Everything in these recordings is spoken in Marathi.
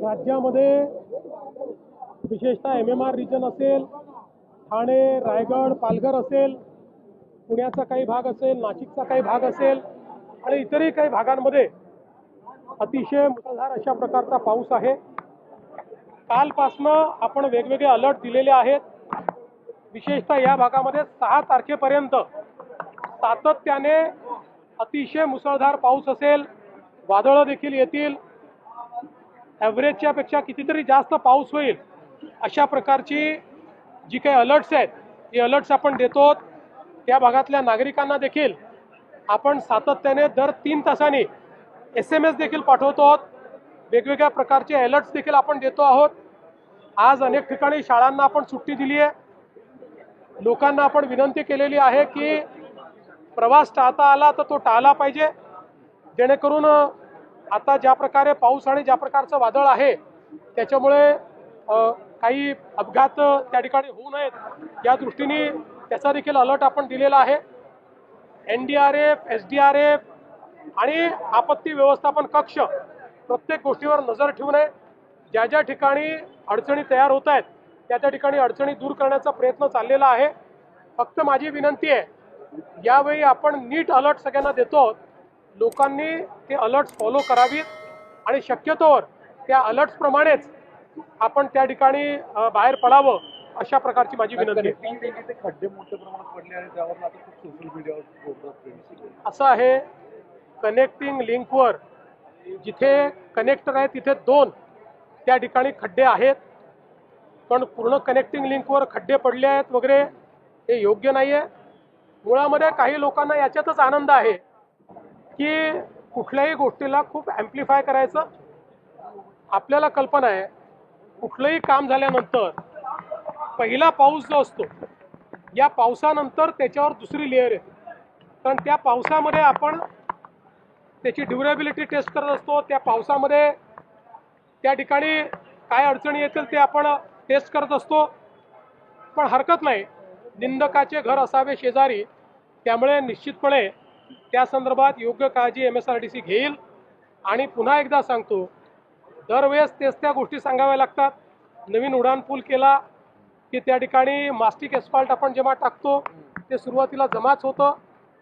राज्यामध्ये विशेषतः MMR रिजन असेल, ठाणे, रायगड, पालघर असेल, पुण्याचा काही भाग असेल, नाशिकचा काही भाग असेल आणि इतरही काही भागांमध्ये अतिशय मुसळधार अशा प्रकारचा पाऊस आहे। कालपासनं आपण वेगवेगळे अलर्ट दिलेले आहेत। विशेषतः या भागामध्ये 6 तारखेपर्यंत सातत्याने अतिशय मुसळधार पाऊस असेल, वादळं देखील येतील, ॲव्हरेजच्या पेक्षा कितीतरी जास्त पाऊस होईल अशा प्रकारची जी काही अलर्ट्स आहेत हे अलर्ट्स आपण देतो। त्या भागातल्या नागरिकांना देखील आपण सातत्याने दर 3 तासांनी SMS देखील पाठवतो। वेगवेगळ्या प्रकारचे अलर्ट्स देखील आपण देतो आहोत। आज अनेक ठिकाणी शाळांना आपण सुट्टी दिली आहे। लोकांना आपण विनंती केलेली आहे की प्रवास टाळता आला तर तो टाळला पाहिजे, जेणेकरून आता ज्या प्रकारे पाऊस आणि ज्या प्रकारचं वादळ आहे त्याच्यामुळे काही अपघात त्या ठिकाणी होऊ नयेत या दृष्टीने त्याचा देखील अलर्ट आपण दिलेला आहे। NDRF, SDRF आणि आपत्ती व्यवस्थापन कक्ष प्रत्येक गोष्टीवर नजर ठेवून आहे। ज्या ज्या ठिकाणी अडचणी तयार होत आहेत त्या त्या ठिकाणी अडचणी दूर करण्याचा प्रयत्न चाललेला आहे। फक्त माझी विनंती आहे, यावेळी आपण नीट अलर्ट सगळ्यांना देतो, लोकांनी ते अलर्ट्स फॉलो करावीत आणि शक्यतोवर त्या अलर्ट्स प्रमाणेच आपण त्या ठिकाणी बाहेर पडावं अशा प्रकारची माझी विनंती आहे। खड्डे मोठ्या प्रमाणात पडले आणि त्यावर आता खूप सोशल मीडियावर असं आहे, कनेक्टिंग लिंकवर जिथे कनेक्टर आहे तिथे 2 त्या ठिकाणी खड्डे आहेत, पण पूर्ण कनेक्टिंग लिंकवर खड्डे पडले आहेत वगैरे हे योग्य नाही आहे। मुळामध्ये काही लोकांना याच्यातच आनंद आहे की कुठल्याही गोष्टीला खूप ॲम्प्लिफाय करायचं। आपल्याला कल्पना आहे कुठलंही काम झाल्यानंतर पहिला पाऊस जो असतो या पावसानंतर त्याच्यावर दुसरी लेअर येते, कारण त्या पावसामध्ये आपण त्याची ड्युरेबिलिटी टेस्ट करत असतो। त्या पावसामध्ये त्या ठिकाणी काय अडचणी येतील ते आपण टेस्ट करत असतो। पण हरकत नाही, निंदकाचे घर असावे शेजारी, त्यामुळे निश्चितपणे त्या संदर्भात योग्य काळजी MSRDC घेईल। आणि पुन्हा एकदा सांगतो, दरवेळेस तेच त्या गोष्टी सांगाव्या लागतात। नवीन उड्डाण पूल केला की त्या ठिकाणी मास्टिक एस्फाल्ट आपण जेव्हा टाकतो ते सुरुवातीला जमाच होतं,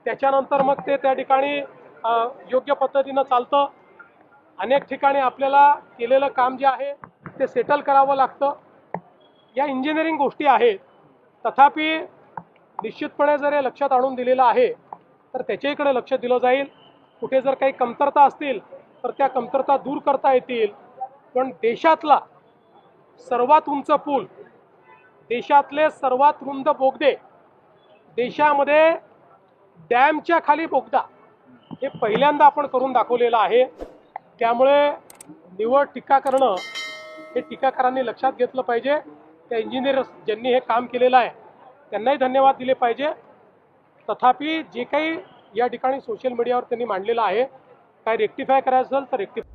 त्याच्यानंतर मग ते त्या ठिकाणी योग्य पद्धतीनं चालतं। अनेक ठिकाणी आपल्याला केलेलं काम जे आहे ते सेटल करावं लागतं। या इंजिनिअरिंग गोष्टी आहेत, तथापि निश्चितपणे जर हे लक्षात आणून दिलेलं आहे तर त्याच्याकडे लक्ष दिलं जाईल। कुठे जर काही कमतरता असतील तर त्या कमतरता दूर करता येतील। पण देशातला सर्वात उंच पूल, देशातले सर्वात रुंद बोगदे, देशामध्ये डॅमच्या खाली बोगदा हे पहिल्यांदा आपण करून दाखवलेलं आहे। त्यामुळे निवड टीका करणं हे टीकाकारांनी लक्षात घेतलं पाहिजे। त्या इंजिनियर्स ज्यांनी हे काम केलेलं आहे त्यांनाही धन्यवाद दिले पाहिजे। तथापि जे काही या ठिकाणी सोशल मीडियावर त्यांनी मांडलेलं आहे, काय रेक्टिफाय करायचं असेल तर रेक्टिफाय